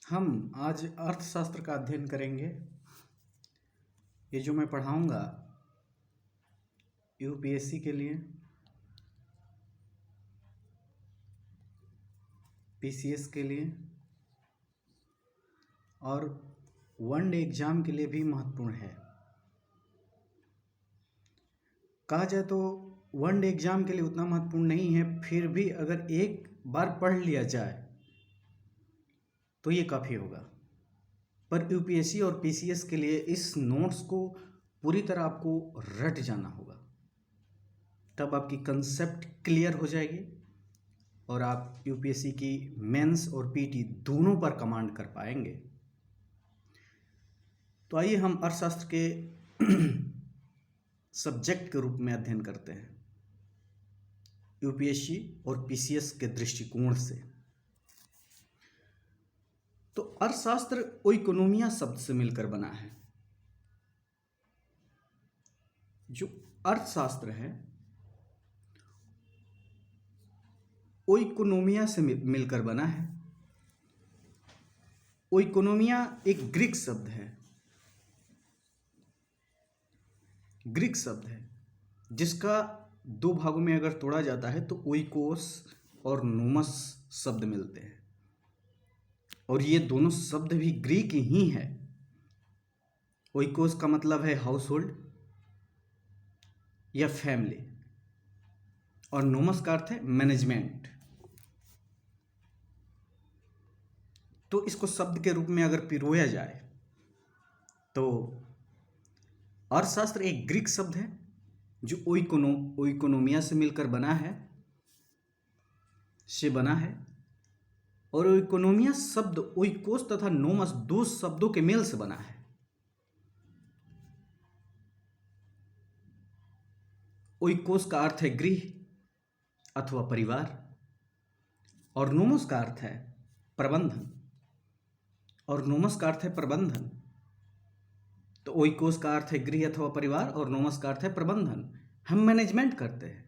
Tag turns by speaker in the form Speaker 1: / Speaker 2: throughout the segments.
Speaker 1: हम आज अर्थशास्त्र का अध्ययन करेंगे। ये जो मैं पढ़ाऊंगा यूपीएससी के लिए, पीसीएस के लिए और वनडे एग्जाम के लिए भी महत्वपूर्ण है। कहा जाए तो वनडे एग्जाम के लिए उतना महत्वपूर्ण नहीं है, फिर भी अगर एक बार पढ़ लिया जाए तो ये काफ़ी होगा। पर यूपीएससी और पीसीएस के लिए इस नोट्स को पूरी तरह आपको रट जाना होगा, तब आपकी कंसेप्ट क्लियर हो जाएगी और आप यूपीएससी की मेंस और पीटी दोनों पर कमांड कर पाएंगे। तो आइए हम अर्थशास्त्र के सब्जेक्ट के रूप में अध्ययन करते हैं यूपीएससी और पीसीएस के दृष्टिकोण से। तो अर्थशास्त्र ओइकोनोमिया शब्द से मिलकर बना है। जो अर्थशास्त्र है ओइकोनोमिया से मिलकर बना है। ओइकोनोमिया एक ग्रीक शब्द है, जिसका दो भागों में अगर तोड़ा जाता है तो ओइकोस और नोमस शब्द मिलते हैं, और ये दोनों शब्द भी ग्रीक ही है। ओइकोस का मतलब है हाउस होल्ड या फैमिली, और नोमस का अर्थ है मैनेजमेंट। तो इसको शब्द के रूप में अगर पिरोया जाए तो अर्थशास्त्र एक ग्रीक शब्द है जो ओइकोनोमिया से मिलकर बना है, और ओइकोनोमिया शब्द ओइकोस तथा नोमस दो शब्दों के मेल से बना है। ओइकोस का अर्थ है गृह अथवा परिवार, और नोमस का अर्थ है प्रबंधन। तो ओइकोस का अर्थ है गृह अथवा परिवार और नोमस का अर्थ है प्रबंधन। हम मैनेजमेंट करते हैं।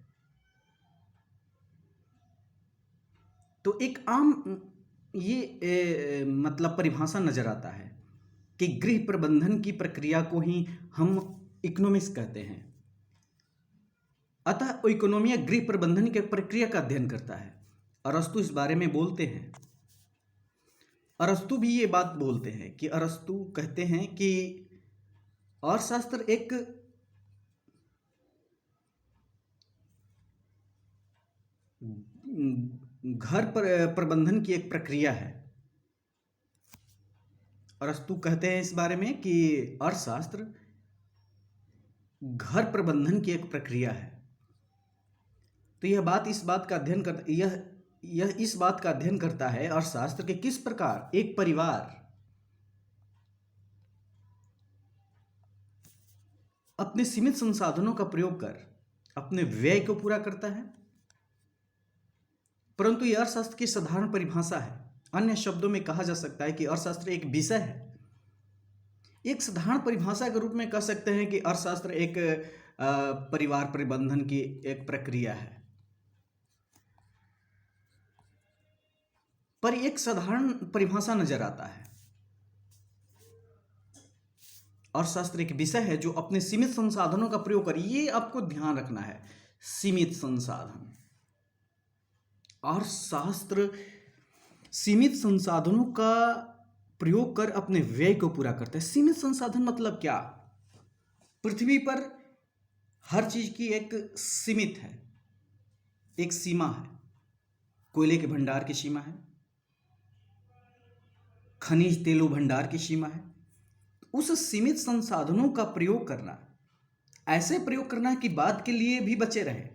Speaker 1: तो एक आम ये मतलब परिभाषा नजर आता है कि गृह प्रबंधन की प्रक्रिया को ही हम इकोनॉमिक्स कहते हैं। अतः इकोनॉमिया गृह प्रबंधन की प्रक्रिया का अध्ययन करता है। अरस्तु इस बारे में बोलते हैं। अरस्तु भी ये बात बोलते हैं कि अरस्तु कहते हैं कि अर्थशास्त्र एक घर प्रबंधन की एक प्रक्रिया है। अरस्तु कहते हैं इस बारे में कि अर्थशास्त्र घर प्रबंधन की एक प्रक्रिया है। तो यह इस बात का अध्ययन करता है अर्थशास्त्र के किस प्रकार एक परिवार अपने सीमित संसाधनों का प्रयोग कर अपने व्यय को पूरा करता है। परंतु यह अर्थशास्त्र की साधारण परिभाषा है। अन्य शब्दों में कहा जा सकता है कि अर्थशास्त्र एक विषय है। एक साधारण परिभाषा के रूप में कह सकते हैं कि अर्थशास्त्र एक परिवार प्रबंधन की एक प्रक्रिया है। पर एक साधारण परिभाषा नजर आता है। अर्थशास्त्र एक विषय है जो अपने सीमित संसाधनों का प्रयोग कर, ये आपको ध्यान रखना है, सीमित संसाधन। अर्थशास्त्र सीमित संसाधनों का प्रयोग कर अपने व्यय को पूरा करता है। सीमित संसाधन मतलब क्या? पृथ्वी पर हर चीज की एक सीमित है, एक सीमा है। कोयले के भंडार की सीमा है, खनिज तेलों भंडार की सीमा है। उस सीमित संसाधनों का प्रयोग करना, ऐसे प्रयोग करना कि बाद के लिए भी बचे रहे,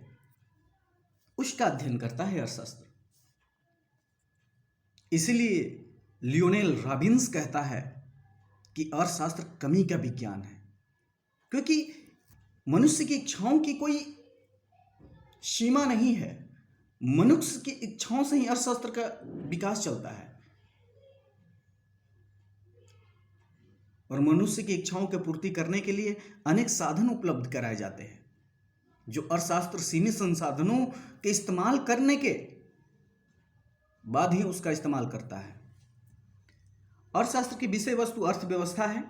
Speaker 1: उसका अध्ययन करता है अर्थशास्त्र। इसलिए लियोनेल रॉबिन्स कहता है कि अर्थशास्त्र कमी का विज्ञान है, क्योंकि मनुष्य की इच्छाओं की कोई सीमा नहीं है। मनुष्य की इच्छाओं से ही अर्थशास्त्र का विकास चलता है, और मनुष्य की इच्छाओं की पूर्ति करने के लिए अनेक साधन उपलब्ध कराए जाते हैं, जो अर्थशास्त्र सीमित संसाधनों के इस्तेमाल करने के बाद ही उसका इस्तेमाल करता है। अर्थशास्त्र की विषय वस्तु अर्थव्यवस्था है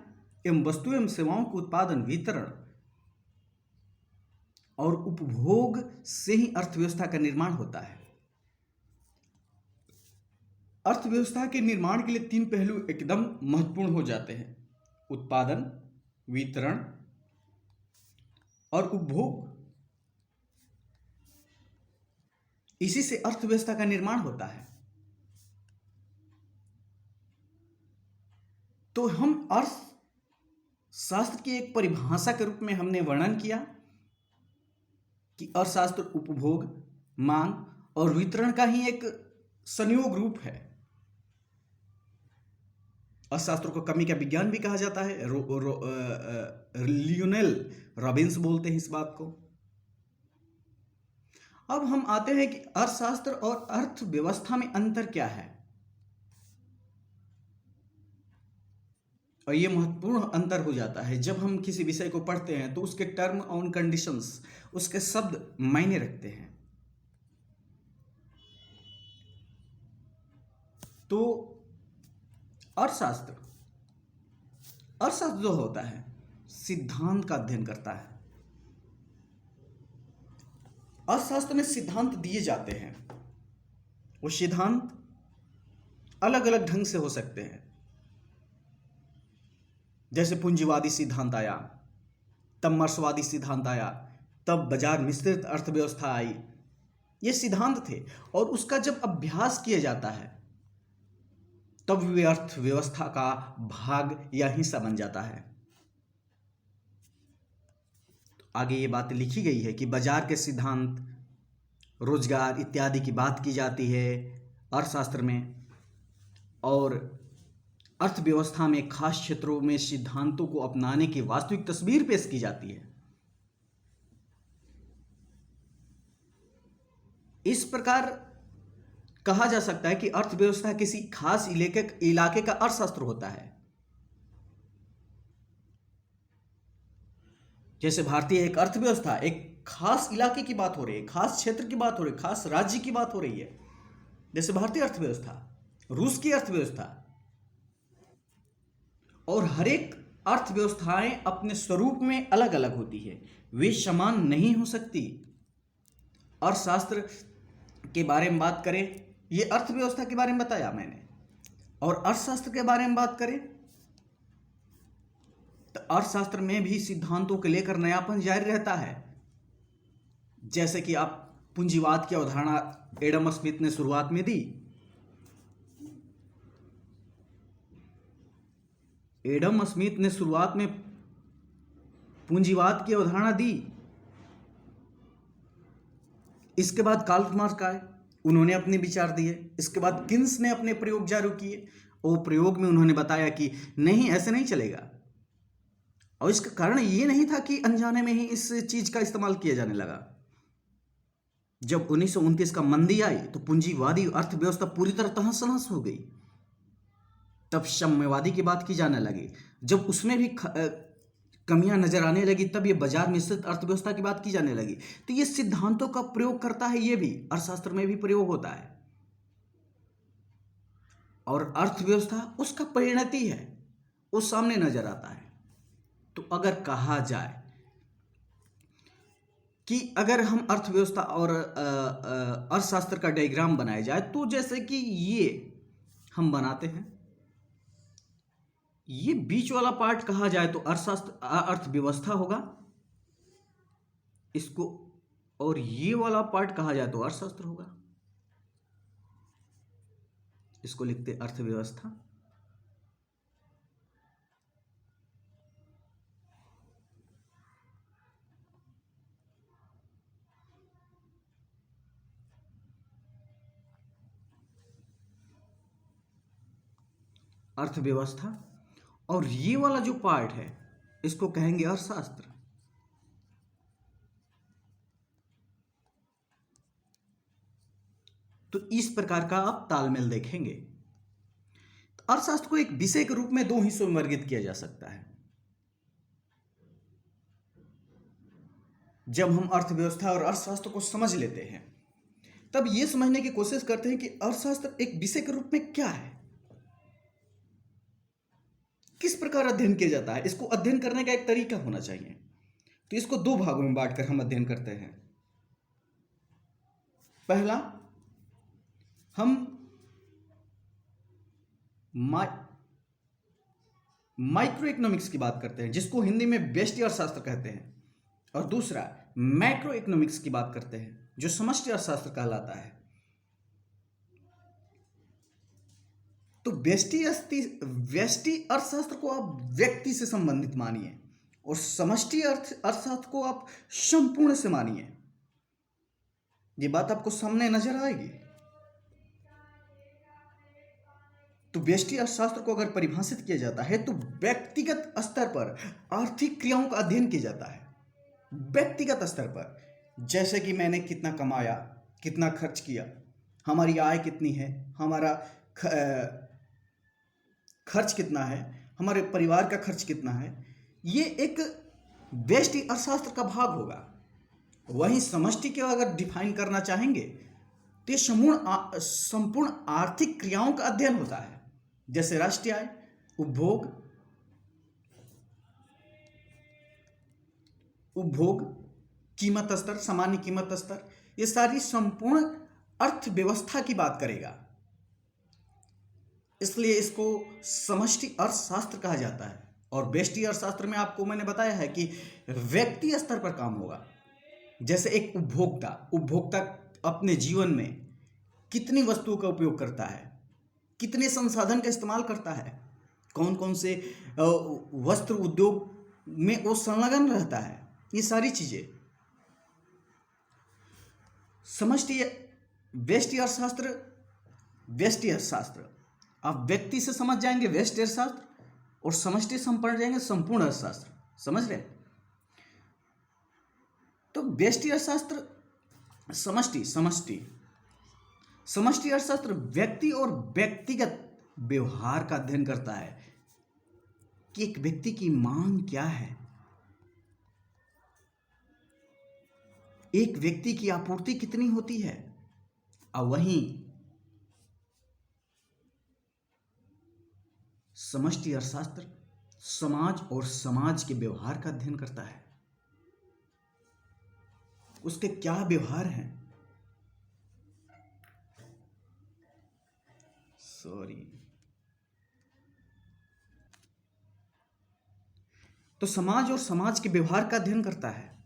Speaker 1: एवं वस्तु एवं सेवाओं के उत्पादन, वितरण और उपभोग से ही अर्थव्यवस्था का निर्माण होता है। अर्थव्यवस्था के निर्माण के लिए 3 पहलू एकदम महत्वपूर्ण हो जाते हैं: उत्पादन, वितरण और उपभोग। इसी से अर्थव्यवस्था का निर्माण होता है। तो हम अर्थशास्त्र की एक परिभाषा के रूप में हमने वर्णन किया कि अर्थशास्त्र उपभोग, मांग और वितरण का ही एक संयोग रूप है। अर्थशास्त्र को कमी का विज्ञान भी कहा जाता है। लियोनेल रॉबिन्स बोलते हैं इस बात को। अब हम आते हैं कि अर्थशास्त्र और अर्थव्यवस्था में अंतर क्या है। और यह महत्वपूर्ण अंतर हो जाता है जब हम किसी विषय को पढ़ते हैं तो उसके टर्म और कंडीशंस, उसके शब्द मायने रखते हैं। तो अर्थशास्त्र जो होता है सिद्धांत का अध्ययन करता है। अर्थशास्त्र में सिद्धांत दिए जाते हैं। वो सिद्धांत अलग अलग ढंग से हो सकते हैं। जैसे पूंजीवादी सिद्धांत आया, तब मार्क्सवादी सिद्धांत आया, तब बाजार मिश्रित अर्थव्यवस्था आई। ये सिद्धांत थे और उसका जब अभ्यास किया जाता है तब वे अर्थव्यवस्था का भाग या हिस्सा बन जाता है। आगे ये बात लिखी गई है कि बाजार के सिद्धांत, रोजगार इत्यादि की बात की जाती है अर्थशास्त्र में, और अर्थव्यवस्था में खास क्षेत्रों में सिद्धांतों को अपनाने की वास्तविक तस्वीर पेश की जाती है। इस प्रकार कहा जा सकता है कि अर्थव्यवस्था किसी खास इलाके का अर्थशास्त्र होता है। जैसे भारतीय एक अर्थव्यवस्था एक खास इलाके की बात हो रही है, खास क्षेत्र की बात हो रही है, खास राज्य की बात हो रही है। जैसे भारतीय अर्थव्यवस्था, रूस की अर्थव्यवस्था, और हर एक अर्थव्यवस्थाएं अपने स्वरूप में अलग अलग होती है, वे समान नहीं हो सकती। अर्थशास्त्र के बारे में बात करें, ये अर्थव्यवस्था के बारे में बताया मैंने, और अर्थशास्त्र के बारे में बात करें तो अर्थशास्त्र में भी सिद्धांतों को लेकर नयापन जारी रहता है। जैसे कि आप पूंजीवाद की अवधारणा एडम स्मिथ ने शुरुआत में दी। एडम स्मिथ ने शुरुआत में पूंजीवाद की अवधारणा दी। इसके बाद कार्ल मार्क्स आए, उन्होंने अपने विचार दिए। इसके बाद किन्स ने अपने प्रयोग जारी किए, और प्रयोग में उन्होंने बताया कि नहीं, ऐसे नहीं चलेगा। और इसका कारण ये नहीं था कि अनजाने में ही इस चीज का इस्तेमाल किया जाने लगा। जब 1929 का मंदी आई तो पूंजीवादी अर्थव्यवस्था पूरी तरह तहस नहस हो गई। तब साम्यवादी की बात की जाने लगी। जब उसमें भी कमियां नजर आने लगी तब ये बाजार मिश्रित अर्थव्यवस्था की बात की जाने लगी। तो ये सिद्धांतों का प्रयोग करता है, ये भी अर्थशास्त्र में भी प्रयोग होता है। और अर्थव्यवस्था उसका परिणति है, वो सामने नजर आता है। तो अगर कहा जाए कि अगर हम अर्थव्यवस्था और अर्थशास्त्र का डायग्राम बनाया जाए तो जैसे कि ये हम बनाते हैं, ये बीच वाला पार्ट कहा जाए तो अर्थव्यवस्था होगा इसको, और ये वाला पार्ट कहा जाए तो अर्थशास्त्र होगा। इसको लिखते अर्थव्यवस्था। अर्थव्यवस्था, और ये वाला जो पार्ट है इसको कहेंगे अर्थशास्त्र। तो इस प्रकार का आप तालमेल देखेंगे। तो अर्थशास्त्र को एक विषय के रूप में 2 हिस्सों में वर्गीकृत किया जा सकता है। जब हम अर्थव्यवस्था और अर्थशास्त्र को समझ लेते हैं तब यह समझने की कोशिश करते हैं कि अर्थशास्त्र एक विषय के रूप में क्या है। किस प्रकार अध्ययन किया जाता है, इसको अध्ययन करने का एक तरीका होना चाहिए। तो इसको दो भागों में बांटकर हम अध्ययन करते हैं। पहला, हम माइक्रो इकोनॉमिक्स की बात करते हैं, जिसको हिंदी में व्यष्टि अर्थशास्त्र कहते हैं, और दूसरा मैक्रो इकोनॉमिक्स की बात करते हैं, जो समष्टि अर्थशास्त्र कहलाता है। तो व्यष्टि अर्थशास्त्र को आप व्यक्ति से संबंधित मानिए और समष्टि अर्थशास्त्र को आप संपूर्ण से मानिए। ये बात आपको सामने नजर आएगी। तो व्यष्टि अर्थशास्त्र को अगर परिभाषित किया जाता है तो व्यक्तिगत स्तर पर आर्थिक क्रियाओं का अध्ययन किया जाता है। व्यक्तिगत स्तर पर, जैसे कि मैंने कितना कमाया, कितना खर्च किया, हमारी आय कितनी है, हमारा खर्च कितना है, हमारे परिवार का खर्च कितना है, ये एक व्यष्टि अर्थशास्त्र का भाग होगा। वहीं समष्टि के अगर डिफाइन करना चाहेंगे तो ये संपूर्ण आर्थिक क्रियाओं का अध्ययन होता है, जैसे राष्ट्रीय आय, उपभोग, कीमत स्तर, सामान्य कीमत स्तर, ये सारी संपूर्ण अर्थव्यवस्था की बात करेगा। इसलिए इसको समष्टि अर्थशास्त्र कहा जाता है। और व्यष्टि अर्थशास्त्र में आपको मैंने बताया है कि व्यक्ति स्तर पर काम होगा। जैसे एक उपभोक्ता अपने जीवन में कितनी वस्तुओं का उपयोग करता है, कितने संसाधन का इस्तेमाल करता है, कौन कौन से वस्त्र उद्योग में वो संलग्न रहता है, ये सारी चीजें समष्टि व्यष्टि अर्थशास्त्र आप व्यक्ति से समझ जाएंगे व्यष्टि अर्थशास्त्र, और समष्टि से पढ़ जाएंगे संपूर्ण अर्थशास्त्र। समझ रहे? तो व्यष्टि अर्थशास्त्र समष्टि अर्थशास्त्र व्यक्ति और व्यक्तिगत व्यवहार का अध्ययन करता है कि एक व्यक्ति की मांग क्या है, एक व्यक्ति की आपूर्ति कितनी होती है। और वहीं समष्टि अर्थशास्त्र समाज और समाज के व्यवहार का अध्ययन करता है, उसके क्या व्यवहार हैं। तो समाज और समाज के व्यवहार का अध्ययन करता है।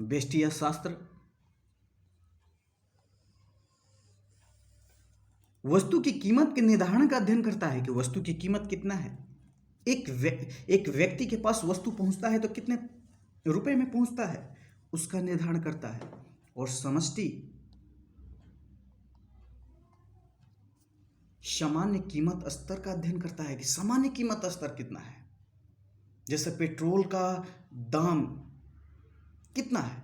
Speaker 1: व्यष्टि अर्थशास्त्र वस्तु की कीमत के निर्धारण का अध्ययन करता है कि वस्तु की कीमत कितना है। एक व्यक्ति के पास वस्तु पहुंचता है तो कितने रुपए में पहुंचता है, उसका निर्धारण करता है। और समष्टि सामान्य कीमत स्तर का अध्ययन करता है कि सामान्य कीमत स्तर कितना है। जैसे पेट्रोल का दाम कितना है,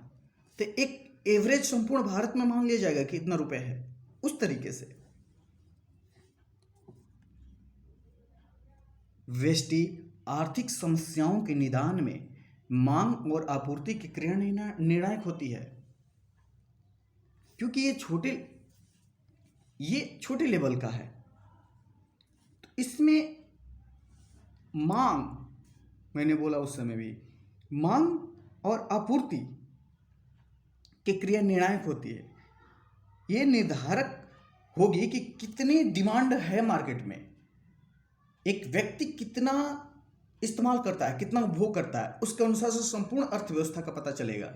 Speaker 1: तो एक एवरेज संपूर्ण भारत में मान लिया जाएगा कि इतना रुपए है, उस तरीके से। व्यष्टि आर्थिक समस्याओं के निदान में मांग और आपूर्ति की क्रिया निर्णायक होती है, क्योंकि ये छोटे लेवल का है। तो इसमें मांग, मैंने बोला उस समय भी, मांग और आपूर्ति की क्रिया निर्णायक होती है। ये निर्धारक होगी कि कितनी डिमांड है मार्केट में, एक व्यक्ति कितना इस्तेमाल करता है, कितना उपभोग करता है, उसके अनुसार से संपूर्ण अर्थव्यवस्था का पता चलेगा।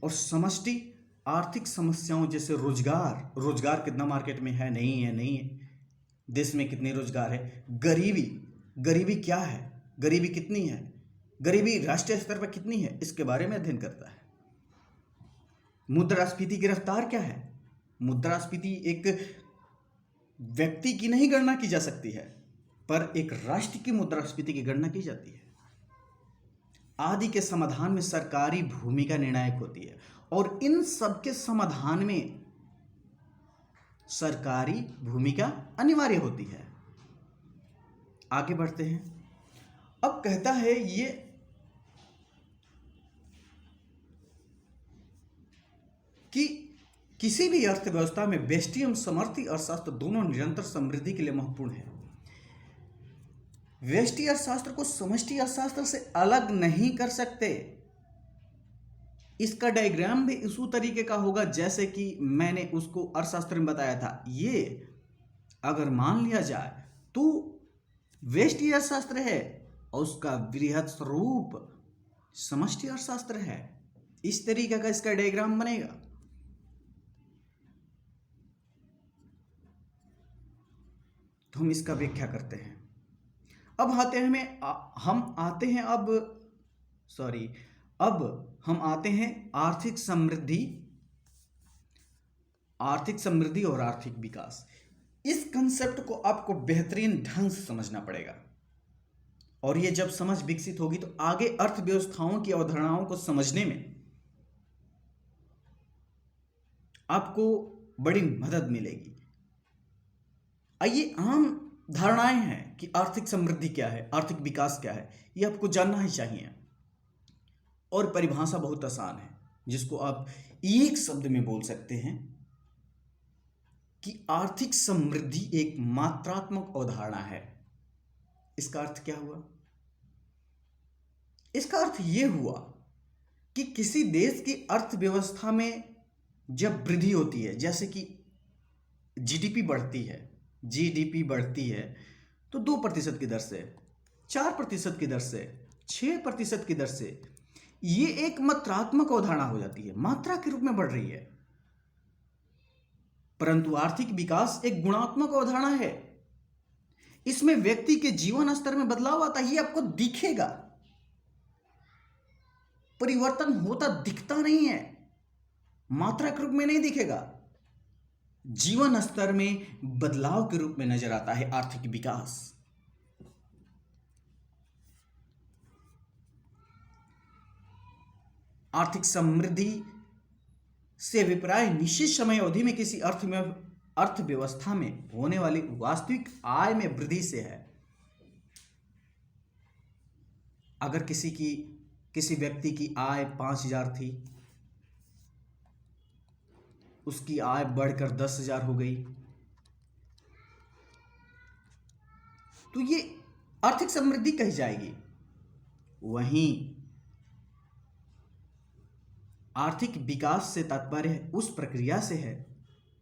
Speaker 1: और समष्टि आर्थिक समस्याओं जैसे रोजगार कितना मार्केट में है, नहीं है, देश में कितने रोजगार है, गरीबी क्या है, गरीबी कितनी है, गरीबी राष्ट्रीय स्तर पर कितनी है, इसके बारे में अध्ययन करता है। मुद्रास्फीति की रफ्तार क्या है। मुद्रास्फीति एक व्यक्ति की नहीं गणना की जा सकती है, पर एक राष्ट्र की मुद्रास्फीति की गणना की जाती है। आदि के समाधान में सरकारी भूमिका निर्णायक होती है, और इन सब के समाधान में सरकारी भूमिका अनिवार्य होती है। आगे बढ़ते हैं। अब कहता है ये कि किसी भी अर्थव्यवस्था में व्यष्टि एवं समष्टि अर्थशास्त्र दोनों निरंतर समृद्धि के लिए महत्वपूर्ण है। व्यष्टि अर्थशास्त्र को समष्टि अर्थशास्त्र से अलग नहीं कर सकते। इसका डायग्राम भी इसी तरीके का होगा जैसे कि मैंने उसको अर्थशास्त्र में बताया था। ये अगर मान लिया जाए तो व्यष्टि अर्थशास्त्र है और उसका वृहद स्वरूप समष्टि अर्थशास्त्र है। इस तरीके का इसका डायग्राम बनेगा। तो हम इसका व्याख्या करते हैं। अब हम आते हैं आर्थिक समृद्धि और आर्थिक विकास। इस कंसेप्ट को आपको बेहतरीन ढंग से समझना पड़ेगा और ये जब समझ विकसित होगी तो आगे अर्थव्यवस्थाओं की अवधारणाओं को समझने में आपको बड़ी मदद मिलेगी। आइए, आम धारणाएं हैं कि आर्थिक समृद्धि क्या है, आर्थिक विकास क्या है, ये आपको जानना ही चाहिए। और परिभाषा बहुत आसान है जिसको आप एक शब्द में बोल सकते हैं कि आर्थिक समृद्धि एक मात्रात्मक अवधारणा है। इसका अर्थ क्या हुआ? इसका अर्थ यह हुआ कि किसी देश की अर्थव्यवस्था में जब वृद्धि होती है, जैसे कि जीडीपी बढ़ती है तो 2% की दर से, 4% की दर से, 6% की दर से, ये एक मात्रात्मक अवधारणा हो जाती है, मात्रा के रूप में बढ़ रही है। परंतु आर्थिक विकास एक गुणात्मक अवधारणा है। इसमें व्यक्ति के जीवन स्तर में बदलाव आता है, ये आपको दिखेगा। परिवर्तन होता दिखता नहीं है, मात्रा के रूप में नहीं दिखेगा, जीवन स्तर में बदलाव के रूप में नजर आता है आर्थिक विकास। आर्थिक समृद्धि से अभिप्राय निश्चित समय अवधि में किसी अर्थव्यवस्था में होने वाली वास्तविक आय में वृद्धि से है। अगर किसी व्यक्ति की आय 5,000 थी, उसकी आय बढ़कर 10,000 हो गई, तो ये आर्थिक समृद्धि कही जाएगी। वहीं आर्थिक विकास से तात्पर्य उस प्रक्रिया से है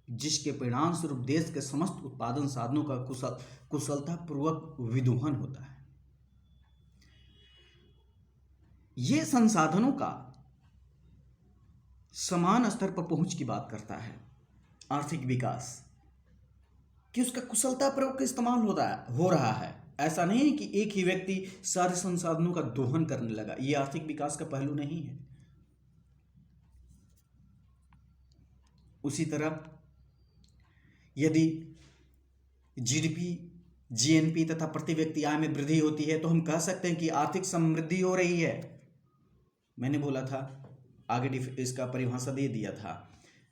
Speaker 1: जिसके परिणाम स्वरूप देश के समस्त उत्पादन साधनों का कुशलतापूर्वक विदोहन होता है। ये संसाधनों का समान स्तर पर पहुंच की बात करता है आर्थिक विकास, कि उसका कुशलतापूर्वक इस्तेमाल हो रहा है। ऐसा नहीं है कि एक ही व्यक्ति सारे संसाधनों का दोहन करने लगा, ये आर्थिक विकास का पहलू नहीं है। उसी तरह यदि जीडीपी, जीएनपी तथा प्रति व्यक्ति आय में वृद्धि होती है तो हम कह सकते हैं कि आर्थिक समृद्धि हो रही है। मैंने बोला था, आगे इसका परिभाषा दे दिया था।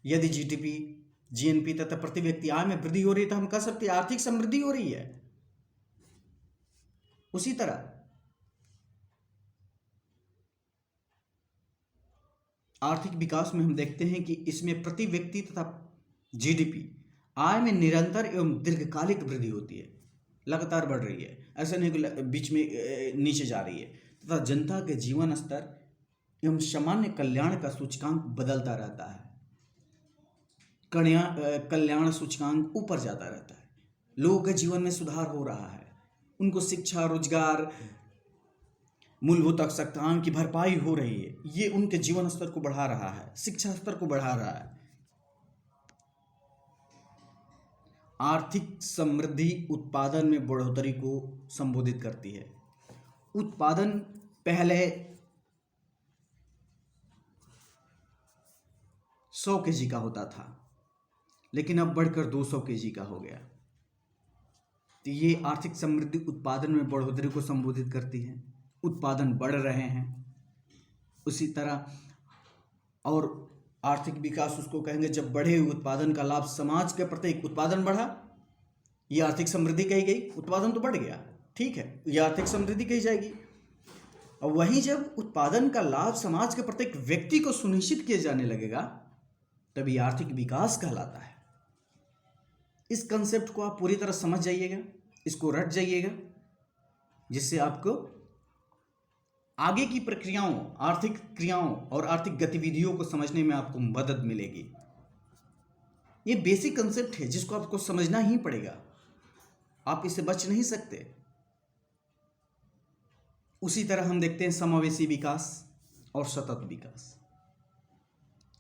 Speaker 1: यदि जीडीपी, जीएनपी तथा प्रति व्यक्ति आय में वृद्धि हो रही है तो हम कह सकते हैं आर्थिक समृद्धि हो रही है। उसी तरह आर्थिक विकास में हम देखते हैं कि इसमें प्रति व्यक्ति तथा जीडीपी आय में निरंतर एवं दीर्घकालिक वृद्धि होती है, लगातार बढ़ रही है, ऐसा नहीं कि बीच में नीचे जा रही है। तथा जनता के जीवन स्तर एवं सामान्य कल्याण का सूचकांक बदलता रहता है, कल्याण सूचकांक ऊपर जाता रहता है, लोगों के जीवन में सुधार हो रहा है, उनको शिक्षा, रोजगार, मूलभूत आवश्यकताओं की भरपाई हो रही है। ये उनके जीवन स्तर को बढ़ा रहा है, शिक्षा स्तर को बढ़ा रहा है। आर्थिक समृद्धि उत्पादन में बढ़ोतरी को संबोधित करती है। उत्पादन पहले 100 kg का होता था, लेकिन अब बढ़कर 200 kg का हो गया। तो ये आर्थिक समृद्धि उत्पादन में बढ़ोतरी को संबोधित करती है। उत्पादन बढ़ रहे हैं। उसी तरह और आर्थिक विकास उसको कहेंगे जब बढ़े हुए उत्पादन का लाभ समाज के प्रत्येक, उत्पादन बढ़ा, ये आर्थिक समृद्धि कही गई। उत्पादन तो बढ़ गया, ठीक है, ये आर्थिक समृद्धि कही जाएगी। और वहीं जब उत्पादन का लाभ समाज के प्रत्येक व्यक्ति को सुनिश्चित किया जाने लगेगा तभी आर्थिक विकास कहलाता है। इस कंसेप्ट को आप पूरी तरह समझ जाइएगा, इसको रट जाइएगा, जिससे आपको आगे की प्रक्रियाओं, आर्थिक क्रियाओं और आर्थिक गतिविधियों को समझने में आपको मदद मिलेगी। ये बेसिक कंसेप्ट है जिसको आपको समझना ही पड़ेगा, आप इससे बच नहीं सकते। उसी तरह हम देखते हैं समावेशी विकास और सतत विकास।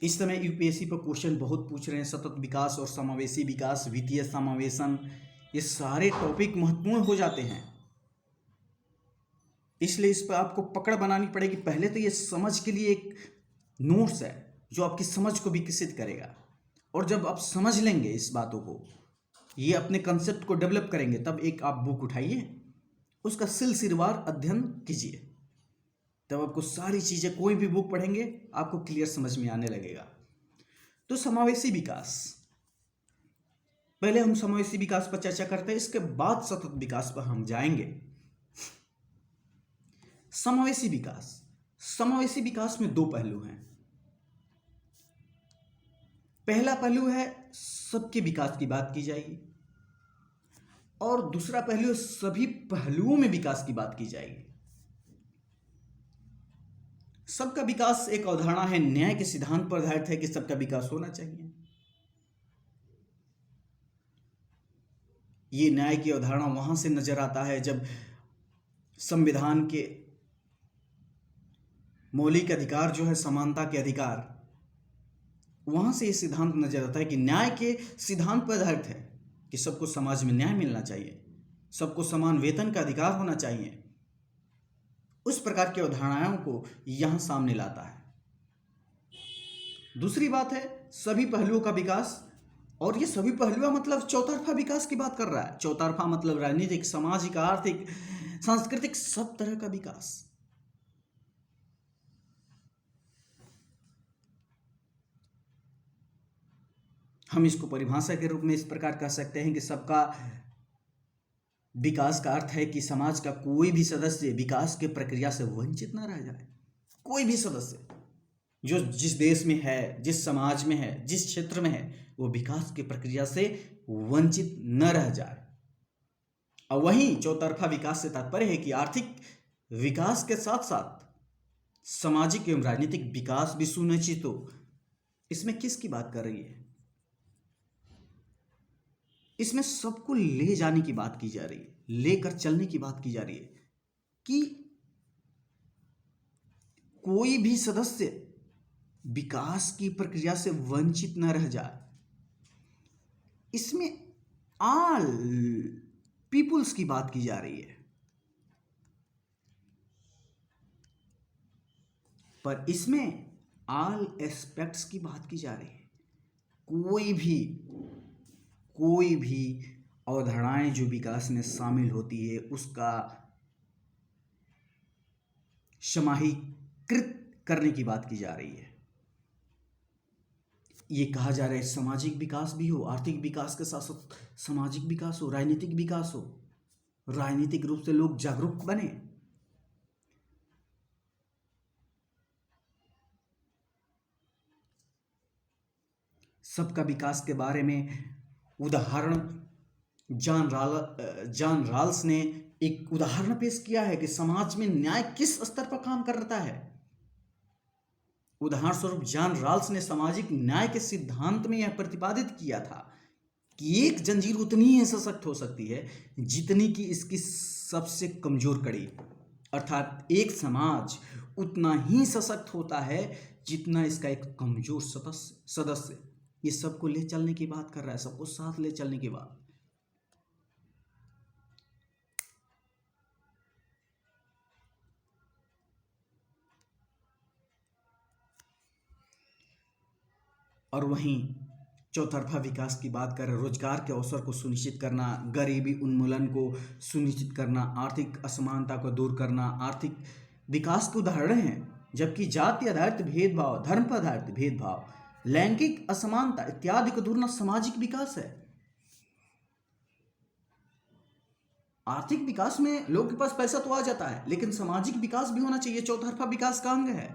Speaker 1: इस समय यूपीएससी पर क्वेश्चन बहुत पूछ रहे हैं। सतत विकास और समावेशी विकास, वित्तीय समावेशन, ये सारे टॉपिक महत्वपूर्ण हो जाते हैं, इसलिए इस पर आपको पकड़ बनानी पड़ेगी। पहले तो ये समझ के लिए एक नोट्स है जो आपकी समझ को विकसित करेगा, और जब आप समझ लेंगे इस बातों को, ये अपने कंसेप्ट को डेवलप करेंगे, तब एक आप बुक उठाइए, उसका सिलसिलेवार अध्ययन कीजिए, तब आपको सारी चीजें, कोई भी बुक पढ़ेंगे आपको क्लियर समझ में आने लगेगा। तो समावेशी विकास, पहले हम समावेशी विकास पर चर्चा करते हैं, इसके बाद सतत विकास पर हम जाएंगे। समावेशी विकास, समावेशी विकास में दो पहलू हैं। पहला पहलू है सबके विकास की बात की जाएगी, और दूसरा पहलू सभी पहलुओं में विकास की बात की जाएगी। सबका विकास एक अवधारणा है, न्याय के सिद्धांत पर आधारित है कि सबका विकास होना चाहिए। ये न्याय की अवधारणा वहां से नजर आता है जब संविधान के मौलिक अधिकार जो है समानता के अधिकार, वहां से ये सिद्धांत नजर आता है कि न्याय के सिद्धांत पर आधारित है कि सबको समाज में न्याय मिलना चाहिए, सबको समान वेतन का अधिकार होना चाहिए। उस प्रकार की अवधारणाओं को यहां सामने लाता है। दूसरी बात है सभी पहलुओं का विकास, और ये सभी पहलुओं मतलब चौतरफा विकास की बात कर रहा है। चौतरफा मतलब राजनीतिक, सामाजिक, आर्थिक, सांस्कृतिक, सब तरह का विकास। हम इसको परिभाषा के रूप में इस प्रकार कह सकते हैं कि सबका विकास का अर्थ है कि समाज का कोई भी सदस्य विकास की प्रक्रिया से वंचित न रह जाए। कोई भी सदस्य जो जिस देश में है, जिस समाज में है, जिस क्षेत्र में है, वो विकास की प्रक्रिया से वंचित न रह जाए। और वहीं चौतरफा विकास से तात्पर्य है कि आर्थिक विकास के साथ साथ सामाजिक एवं राजनीतिक विकास भी सुनिश्चित हो। इसमें किसकी बात कर रही है? इसमें सबको ले जाने की बात की जा रही है, लेकर चलने की बात की जा रही है कि कोई भी सदस्य विकास की प्रक्रिया से वंचित न रह जाए। इसमें ऑल पीपुल्स की बात की जा रही है, पर इसमें ऑल एस्पेक्ट्स की बात की जा रही है। कोई भी अवधारणाएं जो विकास में शामिल होती है उसका समाहीकृत करने की बात की जा रही है। ये कहा जा रहा है सामाजिक विकास भी हो, आर्थिक विकास के साथ साथ सामाजिक विकास हो, राजनीतिक विकास हो, राजनीतिक रूप से लोग जागरूक बने। सबका विकास के बारे में उदाहरण जॉन राल्स ने एक उदाहरण पेश किया है कि समाज में न्याय किस स्तर पर काम करता है। उदाहरण स्वरूप जॉन राल्स ने सामाजिक न्याय के सिद्धांत में यह प्रतिपादित किया था कि एक जंजीर उतनी ही सशक्त हो सकती है जितनी कि इसकी सबसे कमजोर कड़ी, अर्थात एक समाज उतना ही सशक्त होता है जितना इसका एक कमजोर सदस्य। ये सबको ले चलने की बात कर रहा है, सबको साथ ले चलने की बात। और वहीं चौतरफा विकास की बात करें, रोजगार के अवसर को सुनिश्चित करना, गरीबी उन्मूलन को सुनिश्चित करना, आर्थिक असमानता को दूर करना आर्थिक विकास के उदाहरण हैं। जबकि जाति आधारित भेदभाव, धर्म पर आधारित भेदभाव, लैंगिक असमानता इत्यादि को दूर करना सामाजिक विकास है। आर्थिक विकास में लोग के पास पैसा तो आ जाता है, लेकिन सामाजिक विकास भी होना चाहिए, चौतरफा विकास का अंग है।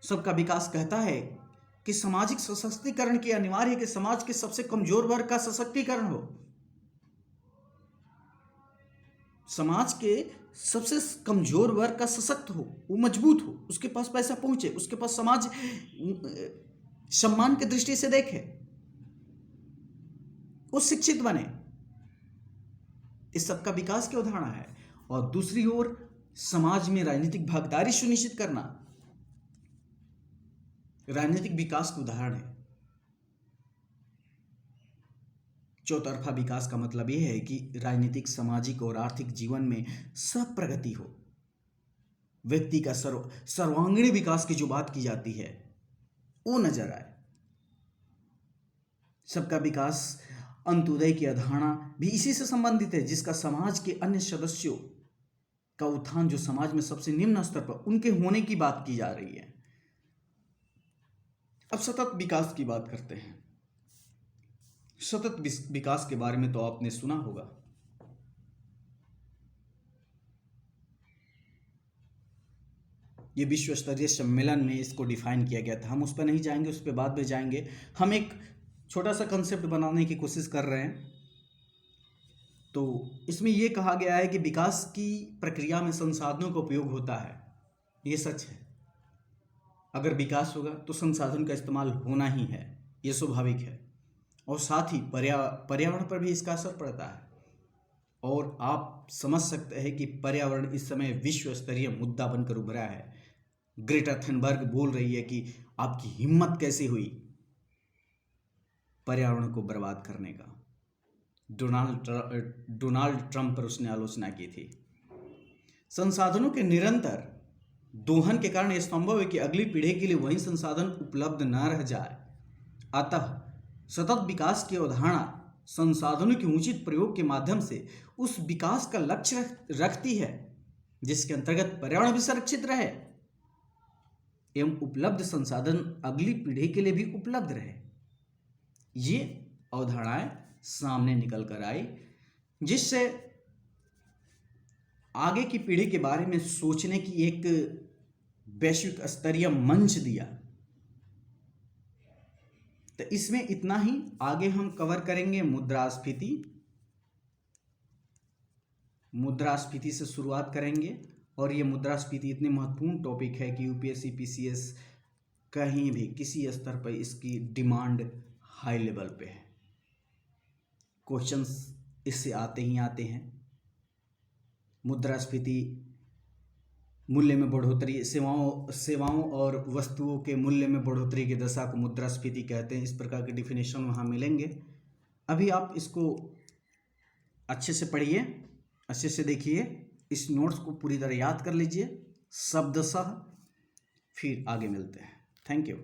Speaker 1: सबका विकास कहता है कि सामाजिक सशक्तिकरण की अनिवार्य है कि समाज के सबसे कमजोर वर्ग का सशक्तिकरण हो, समाज के सबसे कमजोर वर्ग का सशक्त हो, वो मजबूत हो, उसके पास पैसा पहुंचे, उसके पास समाज सम्मान की दृष्टि से देखे, वो शिक्षित बने। इस सबका विकास की उदाहरण है। और दूसरी ओर समाज में राजनीतिक भागीदारी सुनिश्चित करना राजनीतिक विकास का उदाहरण है। चौतरफा विकास का मतलब यह है कि राजनीतिक, सामाजिक और आर्थिक जीवन में सब प्रगति हो, व्यक्ति का सर्वांगीण विकास की जो बात की जाती है वो नजर आए। सबका विकास, अंत्योदय की अवधारणा भी इसी से संबंधित है, जिसका समाज के अन्य सदस्यों का उत्थान, जो समाज में सबसे निम्न स्तर पर उनके होने की बात की जा रही है। अब सतत विकास की बात करते हैं। सतत विकास के बारे में तो आपने सुना होगा। ये विश्व स्तरीय सम्मेलन में इसको डिफाइन किया गया था। हम उस पर नहीं जाएंगे, उस पर बाद में जाएंगे। हम एक छोटा सा कंसेप्ट बनाने की कोशिश कर रहे हैं। तो इसमें यह कहा गया है कि विकास की प्रक्रिया में संसाधनों का उपयोग होता है। ये सच है। अगर विकास होगा तो संसाधन का इस्तेमाल होना ही है, ये स्वाभाविक है। और साथ ही पर्यावरण पर भी इसका असर पड़ता है। और आप समझ सकते हैं कि पर्यावरण इस समय विश्व स्तरीय मुद्दा बनकर उभरा है। ग्रेटा थनबर्ग बोल रही है कि आपकी हिम्मत कैसे हुई पर्यावरण को बर्बाद करने का। डोनाल्ड ट्रंप पर उसने आलोचना की थी। संसाधनों के निरंतर दोहन के कारण यह संभव है कि अगली पीढ़ी के लिए वही संसाधन उपलब्ध न रह जाए। अतः सतत विकास की अवधारणा संसाधनों के उचित प्रयोग के माध्यम से उस विकास का लक्ष्य रखती है जिसके अंतर्गत पर्यावरण भी संरक्षित रहे एवं उपलब्ध संसाधन अगली पीढ़ी के लिए भी उपलब्ध रहे। ये अवधारणाएं सामने निकल कर आई, जिससे आगे की पीढ़ी के बारे में सोचने की एक वैश्विक स्तरीय मंच दिया। तो इसमें इतना ही। आगे हम कवर करेंगे मुद्रास्फीति से शुरुआत करेंगे। और ये मुद्रास्फीति इतनी महत्वपूर्ण टॉपिक है कि यूपीएससी, पीसीएस कहीं भी किसी स्तर पर इसकी डिमांड हाई लेवल पे है। क्वेश्चंस इससे आते ही आते हैं। मुद्रास्फीति मूल्य में बढ़ोतरी, सेवाओं और वस्तुओं के मूल्य में बढ़ोतरी की दशा को मुद्रास्फीति कहते हैं। इस प्रकार के डिफिनेशन वहाँ मिलेंगे। अभी आप इसको अच्छे से पढ़िए, अच्छे से देखिए, इस नोट्स को पूरी तरह याद कर लीजिए शब्दशः। फिर आगे मिलते हैं। Thank you.